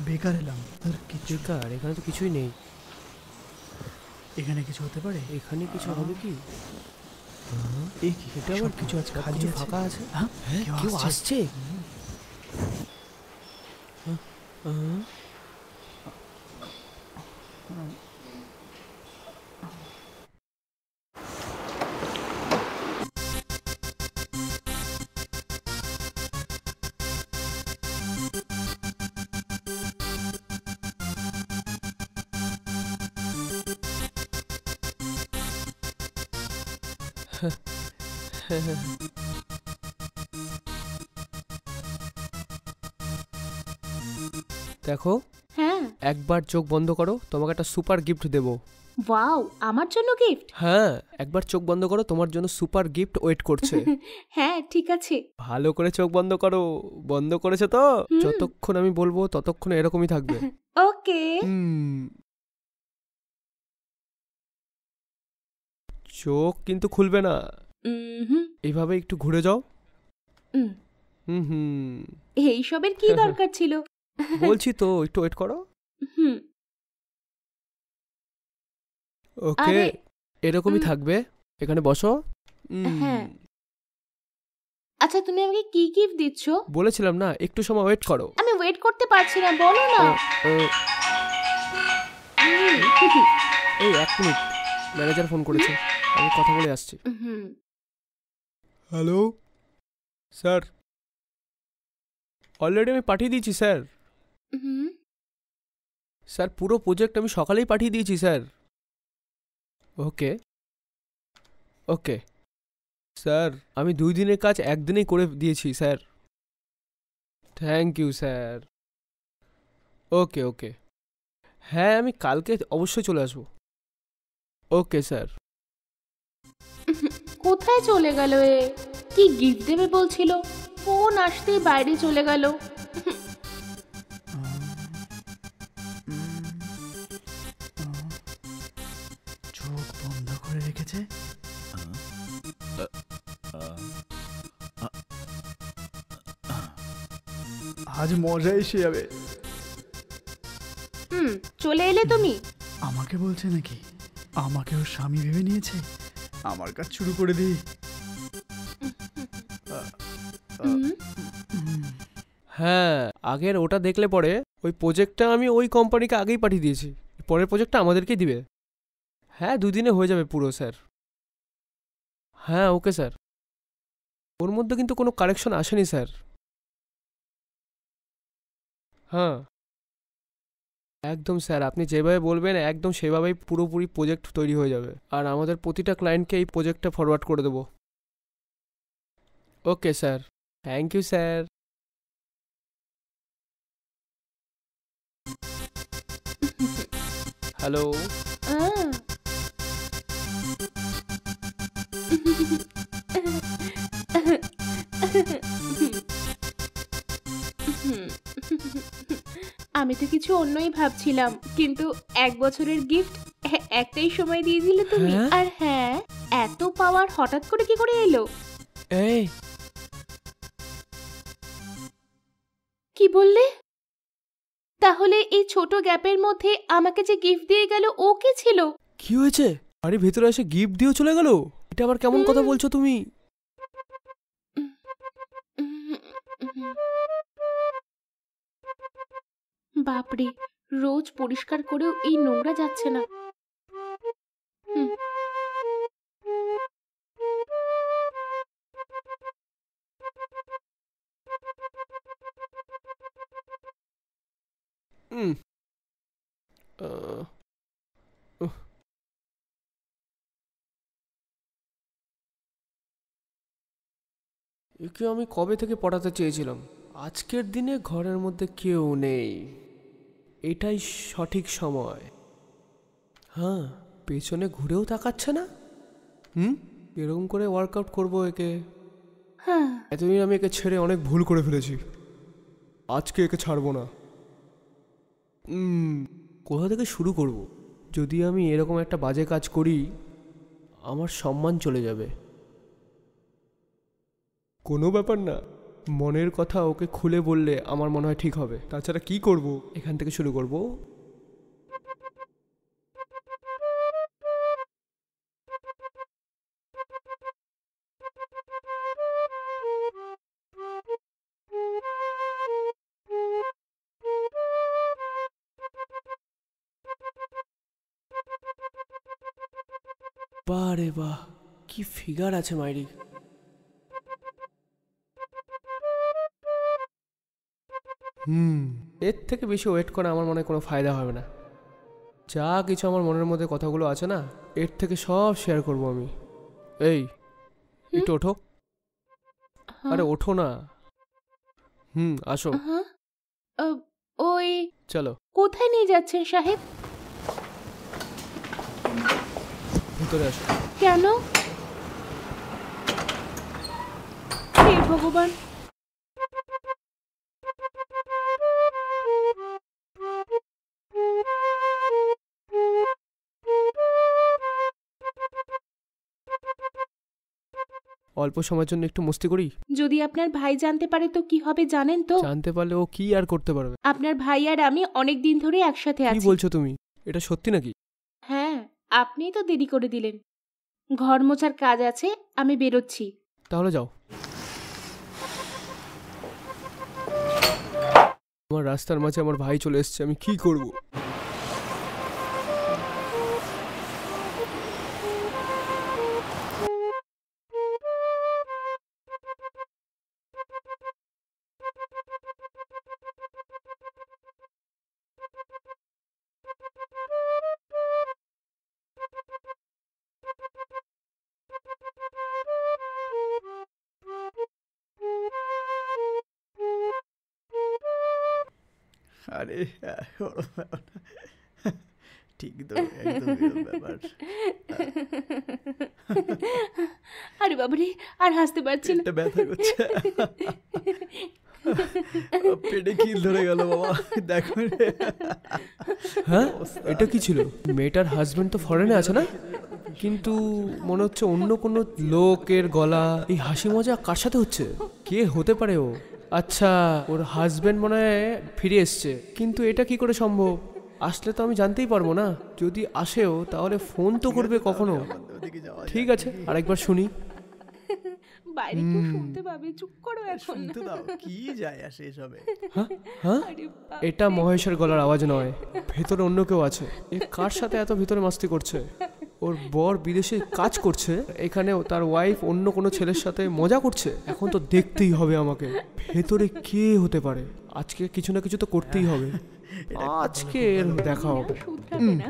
বেকার এলাম, আর কিছু বেকার? এখানে তো কিছুই নেই। এখানে কিছু হতে পারে? এখানে কিছু হবে কি? এই কি, এটা আবার কিছু আজ খালি কিছু আছে, ফাঁকা আছে। হ্যাঁ কেউ আসছে। দেখো, হ্যাঁ। একবার চোখ বন্ধ করো, তোমাকে একটা সুপার গিফট দেবো। ওয়াও, আমার জন্য গিফট? হ্যাঁ, একবার চোখ বন্ধ করো, তোমার জন্য সুপার গিফট ওয়েট করছে। হ্যাঁ, ঠিক আছে। ভালো করে চোখ বন্ধ করো। বন্ধ করেছো তো? যতক্ষণ আমি বলবো ততক্ষণ এরকমই থাকবে। ওকে। চোখ কিন্তু খুলবে না, এইভাবে একটু ঘুরে যাও। এইসবের কি দরকার ছিল? বলছি তো, একটু ওয়েট করো। ওকে, এরকমই থাকবে। এখানে বসো। হ্যাঁ। আচ্ছা, তুমি আমাকে কি গিফট দিচ্ছ? বলেছিলাম না, একটু সময় ওয়েট করো। আমি ওয়েট করতে পারছি না, বলো না। এই 1 মিনিট, ম্যানেজার ফোন করেছে, আমি কথা বলে আসছি। হ্যালো স্যার, অলরেডি আমি পাঠিয়ে দিয়েছি স্যার। স্যার, পুরো প্রজেক্ট আমি সকালেই পাঠিয়ে দিয়েছি স্যার। ওকে ওকে স্যার, আমি 2 দিনের কাজ 1 দিনেই করে দিয়েছি sir. Thank you sir. Okay okay, হ্যাঁ আমি কালকে অবশ্যই চলে আসবো। Okay sir. কোথায় চলে গেল এ? কি গিফট দেবে বলছিল, ফোন আসতেই বাইরে চলে গেল। চোখ বন্ধ করে রেখেছে। আজ মজা এসে যাবে। চলে এলে তুমি? আমাকে বলছে নাকি? আমাকে ওর স্বামী ভেবে নিয়েছে। আমার কাজ শুরু করে দিই। হ্যাঁ, আগের ওটা দেখলে পরে ওই প্রজেক্টটা আমি ওই কোম্পানিকে আগেই পাঠিয়ে দিয়েছি, পরের প্রজেক্টটা আমাদেরকেই দিবে। হ্যাঁ, 2 দিনে হয়ে যাবে পুরো স্যার। হ্যাঁ ওকে স্যার, ওর মধ্যে কিন্তু কোনো কারেকশন আসেনি স্যার। হ্যাঁ একদম স্যার, আপনি যেভাবে বলবেন একদম সেভাবেই পুরোপুরি প্রজেক্ট তৈরি হয়ে যাবে, আর আমাদের প্রতিটা ক্লায়েন্টকে এই প্রজেক্টটা ফরওয়ার্ড করে দেবো। Okay sir, thank you sir. Hello. আমি তো কিছু অন্যই ভাবছিলাম, কিন্তু 1 বছরের গিফট একটাই সময় দিয়ে দিলে তুমি। আর হ্যাঁ, এত পাওয়ার হঠাৎ করে কি করে এলো? এই কি বললে? তাহলে এই ছোট গ্যাপের মধ্যে আমাকে যে গিফট দিয়ে গেল ও কে ছিল? কি হয়েছে? আরে ভেতরে এসে গিফট দিয়ে চলে গেল? এটা আবার কেমন কথা বলছো তুমি? বাপরে, রোজ পরিষ্কার করেও এই নোংরা যাচ্ছে না। একে আমি কবে থেকে পড়াতে চেয়েছিলাম। আজকের দিনে ঘরের মধ্যে কেউ নেই, এটাই সঠিক সময়। হ্যাঁ, পেছনে ঘুরেও তাকাচ্ছে না। এরকম করে ওয়ার্কআউট করবো একে? এতদিন আমি একে ছেড়ে অনেক ভুল করে ফেলেছি, আজকে একে ছাড়বো না। কোথা থেকে শুরু করব? যদি আমি এরকম একটা বাজে কাজ করি, আমার সম্মান চলে যাবে। কোনো ব্যাপার না, মনের কথা ওকে খুলে বললে আমার মনে হয় ঠিক হবে। তাছাড়া কি করব, এখান থেকে শুরু করব। বাহ রে বাহ, কি ফিগার আছে মাইরি। এর থেকে বেশি ওয়েট করা আমার মনে হয় কোনো ফায়দা হবে না। যা কিছু আমার মনের মধ্যে কথাগুলো আছে না, এর থেকে সব শেয়ার করব আমি। এই একটু ওঠো। আরে ওঠো না। আসো। ওই চলো। কোথায় নিয়ে যাচ্ছেন সাহেব? ভিতরে আসো। কেন? হে ভগবান, অল্প সময়ের জন্য একটু মস্তি করি। যদি আপনার ভাই জানতে পারে তো কি হবে জানেন তো? জানতে পারলে ও কি আর করতে পারবে? আপনার ভাই আর আমি অনেক দিন ধরে একসাথে কি আছি। বলছো তুমি? এটা সত্যি নাকি? হ্যাঁ, আপনিই তো দেরি করে দিলেন। ঘর মোছার কাজ আছে, আমি বেরোচ্ছি। তাহলে যাও। আমার রাস্তার মাঝে আমার ভাই চলে এসেছে, আমি কি করব? আরে ঠিক তো, একদম এরকম ব্যাপার। আরে বাবারে, আর হাসতে পারছি না। পেটটা ব্যথা করছে, পেটে কিল ধরে গেল বাবা, দেখো রে। হ্যাঁ, এটা কি ছিল? মেয়েটার হাজবেন্ড তো ফরেনে আছে না, কিন্তু মনে হচ্ছে অন্য কোনো লোকের গলা। এই হাসি মজা কার সাথে হচ্ছে? কে হতে পারে ও? আচ্ছা, ওর হাজবেন্ড মনে হয় ফিরে এসছে, কিন্তু এটা কি করে সম্ভব? আসলে তো আমি জানতেই পারবো না। যদি আসেও তাহলে ফোন তো করবে কখনো। ওদিকে যাওয়া ঠিক আছে, আরেকবার শুনি। বাইরে কেউ শুনতে পাবে, চুপ করো এখন। শুনতে দাও, কি যায় আসে এসবে। হ্যাঁ হ্যাঁ, আরে বাপ, এটা মহেশের গলার আওয়াজ নয়, ভেতরে অন্য কেউ আছে। এ কার সাথে এত ভিতরে মাস্তি করছে? ওর বর বিদেশে কাজ করছে, এখানে তার ওয়াইফ অন্য কোনো ছেলের সাথে মজা করছে। এখন তো দেখতেই হবে আমাকে, ভেতরে কে হতে পারে। আজকে কিছু না কিছু তো করতেই হবে। আজকে এর দেখা হবে। শুধরাবে না।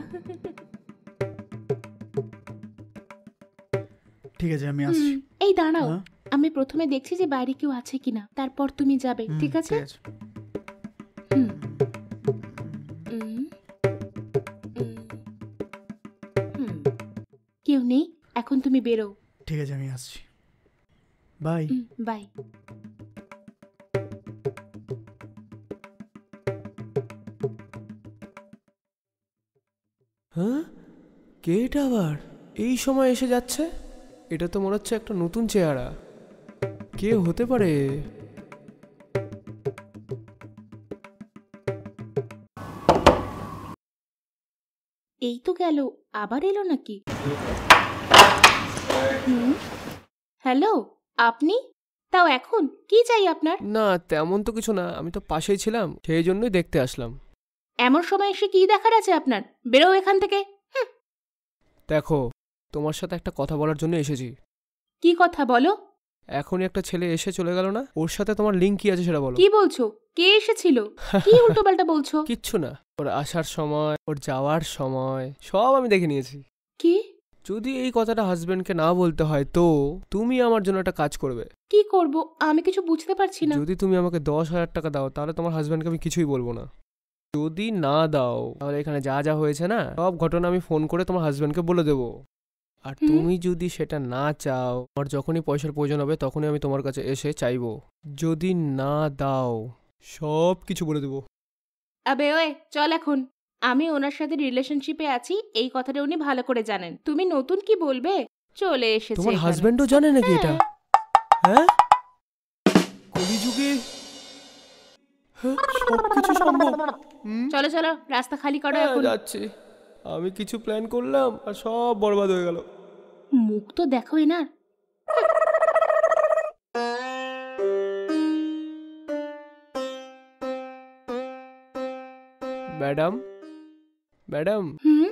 ঠিক আছে, আমি আসছি। এই দাঁড়াও, হ্যাঁ? আমি প্রথমে দেখছি যে বাইরে কেউ আছে কিনা, তারপর তুমি যাবে, ঠিক আছে? হুম। হুম। হুম। কেউ নেই, এখন তুমি বেরো। ঠিক আছে, আমি আসছি। বাই। বাই। হ্যাঁ, কে এটা আবার এই সময় এসে যাচ্ছে? এটা তো মনে হচ্ছে একটা নতুন চেহারা। কে হতে পারে? এই তো গেল, আবার এলো নাকি? হ্যালো, আপনি? তাও এখন কি চাই আপনার? না, তেমন তো কিছু না, আমি তো পাশেই ছিলাম, সেই জন্যই দেখতে আসলাম। এমন সময় এসে কি দেখার আছে আপনার? বেরো এখান থেকে। দেখো, তোমার সাথে একটা কথা বলার জন্য এসেছি। কি কথা বলো? এখনই একটা ছেলে এসে চলে গেল না, ওর সাথে তোমার লিঙ্ক কি আছে সেটা বলো। কি বলছো? কে এসেছিল? কি উল্টোপাল্টা বলছো? কিচ্ছু না, ওর আসার সময়, ওর যাওয়ার সময় সব আমি দেখে নিয়েছি। কি? যদি এই কথাটা হাজবেন্ডকে না বলতে হয় তো তুমি আমার জন্য একটা কাজ করবে। কি করব আমি কিছু বুঝতে পারছি না। যদি তুমি আমাকে 10,000 টাকা দাও তাহলে তোমার হাজবেন্ডকে আমি কিছুই বলবো না। যদি না দাও তাহলে এখানে যা যা হয়েছে না সব ঘটনা আমি ফোন করে তোমার হাজবেন্ডকে বলে দেবো। আর তুমি যদি সেটা না চাও, আমার যখনই পয়সার প্রয়োজন হবে তখনই আমি তোমার কাছে এসে চাইবো। যদি না দাও সব কিছু বলে দেবো। আবে ওয়ে, চল এখন। আমি ওনার সাথে রিলেশনশিপে আছি, এই কথাটা উনি ভালো করে জানেন। তুমি নতুন কি বলবে? চলে এসেছে তোমার এখানে। হাজবেন্ডও জানে নাকি এটা? হ্যাঁ, কলিযুগে হ্যাঁ, সবকিছু সম্ভব। চলো চলো, রাস্তা খালি করো এখন। যাচ্ছি। আমি কিছু প্ল্যান করলাম আর সব বরবাদ হয়ে গেল। মুখ তো দেখো এনার। ম্যাডাম, ম্যাডাম, হুম,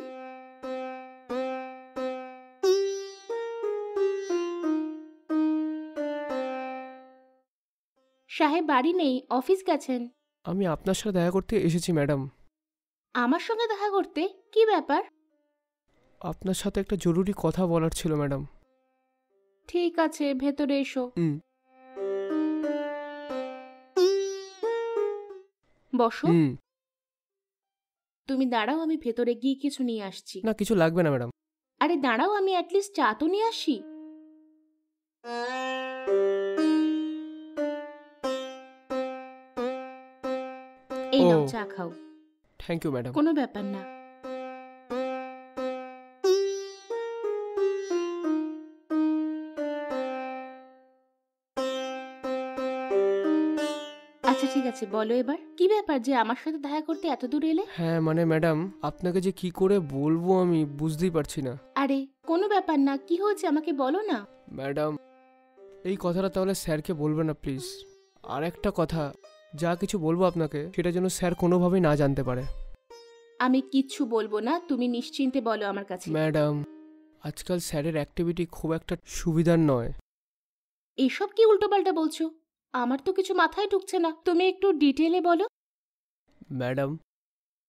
সাহেব বাড়ি নেই, অফিস গেছেন। আমি আপনার সাথে দেখা করতে এসেছি ম্যাডাম। আমার সঙ্গে দেখা করতে? কি ব্যাপার? আপনার সাথে একটা জরুরি কথা বলার ছিল ম্যাডাম। ঠিক আছে, ভেতরে এসো। বসো। তুমি দাঁড়াও, আমি ভেতরে গিয়ে কিছু নিয়ে আসছি। না, কিছু লাগবে না ম্যাডাম। আরে দাঁড়াও, আমি অ্যাটলিস্ট চা তো নিয়ে আসি। এই নাও, ও। চা খাও। Thank you madam. কোনো ব্যাপার না। আচ্ছা ঠিক আছে, বলো এবার কি ব্যাপার যে আমার সাথে দেখা করতে এত দূর এলে? হ্যাঁ মানে ম্যাডাম, আপনাকে যে কি করে বলবো আমি বুঝতেই পারছি না। আরে কোনো ব্যাপার না, কি হয়েছে আমাকে বলো না। ম্যাডাম, এই কথাটা তাহলে স্যারকে বলবেন না প্লিজ। আর একটা কথা, যা কিছু বলবো আপনাকে সেটা যেন স্যার কোনোভাবেই না জানতে পারে। আমি কিচ্ছু বলবো না, তুমি নিশ্চিন্তে বলো আমার কাছে। ম্যাডাম, আজকাল স্যারের অ্যাক্টিভিটি খুব একটা সুবিধার নয়। এসব কি উল্টোপাল্টা বলছো? আমার তো কিছু মাথায় ঢুকছে না, তুমি একটু ডিটেলে বলো। ম্যাডাম,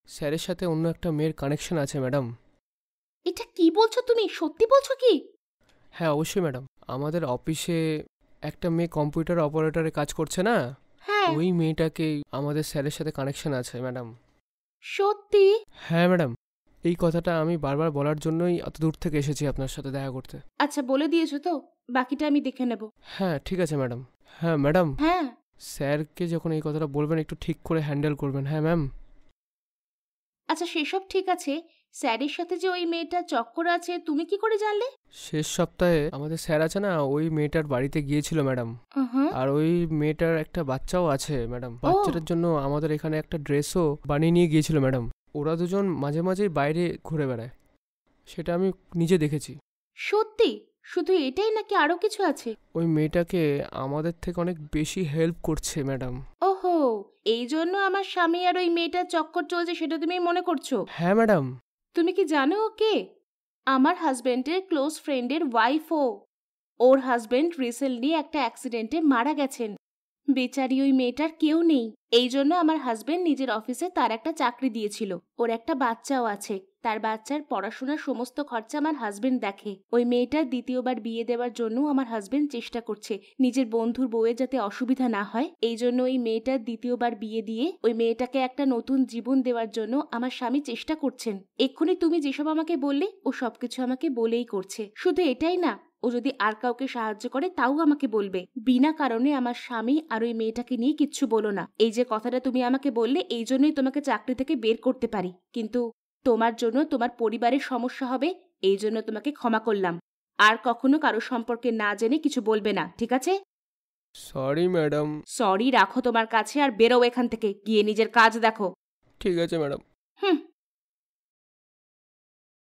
স্যারের সাথে অন্য একটা মেয়ের কানেকশন আছে ম্যাডাম। এটা কি বলছো তুমি? সত্যি বলছো কি? হ্যাঁ অবশ্যই ম্যাডাম, আমাদের অফিসে একটা মেয়ে কম্পিউটার অপারেটরে কাজ করছে না, হ্যাঁ। ওই মেয়েটাকেই আমাদের স্যারের সাথে কানেকশন আছে ম্যাডাম। সত্যি? হ্যাঁ ম্যাডাম, এই কথাটা আমি বারবার বলার জন্যই এত দূর থেকে এসেছি আপনার সাথে দেখা করতে। আচ্ছা বলে দিয়েছো তো, বাকিটা আমি দেখে নেব। হ্যাঁ ঠিক আছে ম্যাডাম। হ্যাঁ ম্যাডাম, হ্যাঁ। স্যারকে যখন এই কথাটা বলবেন একটু ঠিক করে হ্যান্ডেল করবেন। হ্যাঁ ম্যাম। আচ্ছা সেসব ঠিক আছে, স্যারের সাথে যে ওই মেয়েটা চক্কর আছে তুমি কি করে জানলে? শেষ সপ্তাহে আমাদের স্যার আছে না, ওই মেয়েটার বাড়িতে গিয়েছিল ম্যাডাম। হুম। আর ওই মেয়েটার একটা বাচ্চাও আছে ম্যাডাম। বাচ্চাটার জন্য আমাদের এখানে একটা ড্রেসও বানিয়ে নিয়ে গিয়েছিল ম্যাডাম। ওরা দুজন মাঝে মাঝেই বাইরে ঘুরে বেড়ায়, সেটা আমি নিজে দেখেছি। সত্যি? শুধু এটাই নাকি আরো কিছু আছে? ওই মেয়েটাকে আমাদের থেকে অনেক বেশি হেল্প করছে ম্যাডাম। ওহো, এই জন্য আমার স্বামী আর ওই মেয়েটার চক্কর চলছে সেটা তুমি মনে করছো? হ্যাঁ ম্যাডাম। তুমি কি জানো ওকে? আমার হাজবেন্ডের ক্লোজ ফ্রেন্ডের ওয়াইফও। ওর হাজবেন্ড রিসেন্টলি একটা অ্যাক্সিডেন্টে মারা গেছেন। বেচারি ওই মেয়েটার কেউ নেই, এই জন্য আমার হাজবেন্ড নিজের অফিসে তার একটা চাকরি দিয়েছিল। ওর একটা বাচ্চাও আছে, তার বাচ্চার পড়াশোনার সমস্ত খরচা আমার হাজবেন্ড দেখে। ওই মেয়েটার দ্বিতীয়বার বিয়ে দেওয়ার জন্য আমার হাজবেন্ড চেষ্টা করছে, নিজের বন্ধুর বউয়ের যাতে অসুবিধা না হয় এই জন্য ওই মেয়েটার দ্বিতীয়বার বিয়ে দিয়ে ওই মেয়েটাকে একটা নতুন জীবন দেওয়ার জন্য আমার স্বামী চেষ্টা করছেন। এক্ষুনি তুমি যেসব আমাকে বললে ও সবকিছু আমাকে বলেই করছে। শুধু এটাই না, ও যদি আর কাউকে সাহায্য করে তাও আমাকে বলবে। বিনা কারণে আমার স্বামী আর ওই মেয়েটাকে নিয়ে কিচ্ছু বলো না। এই যে কথাটা তুমি আমাকে বললে এই জন্যই তোমাকে চাকরি থেকে বের করতে পারি, কিন্তু তোমার জন্য তোমার পরিবারের সমস্যা হবে এই জন্য তোমাকে ক্ষমা করলাম। আর কখনো কারো সম্পর্কে না জেনে কিছু বলবে না, ঠিক আছে? Sorry madam. সরি রাখো তোমার কাছে আর বেরো এখান থেকে, গিয়ে নিজের কাজ দেখো। ঠিক আছে ম্যাডাম।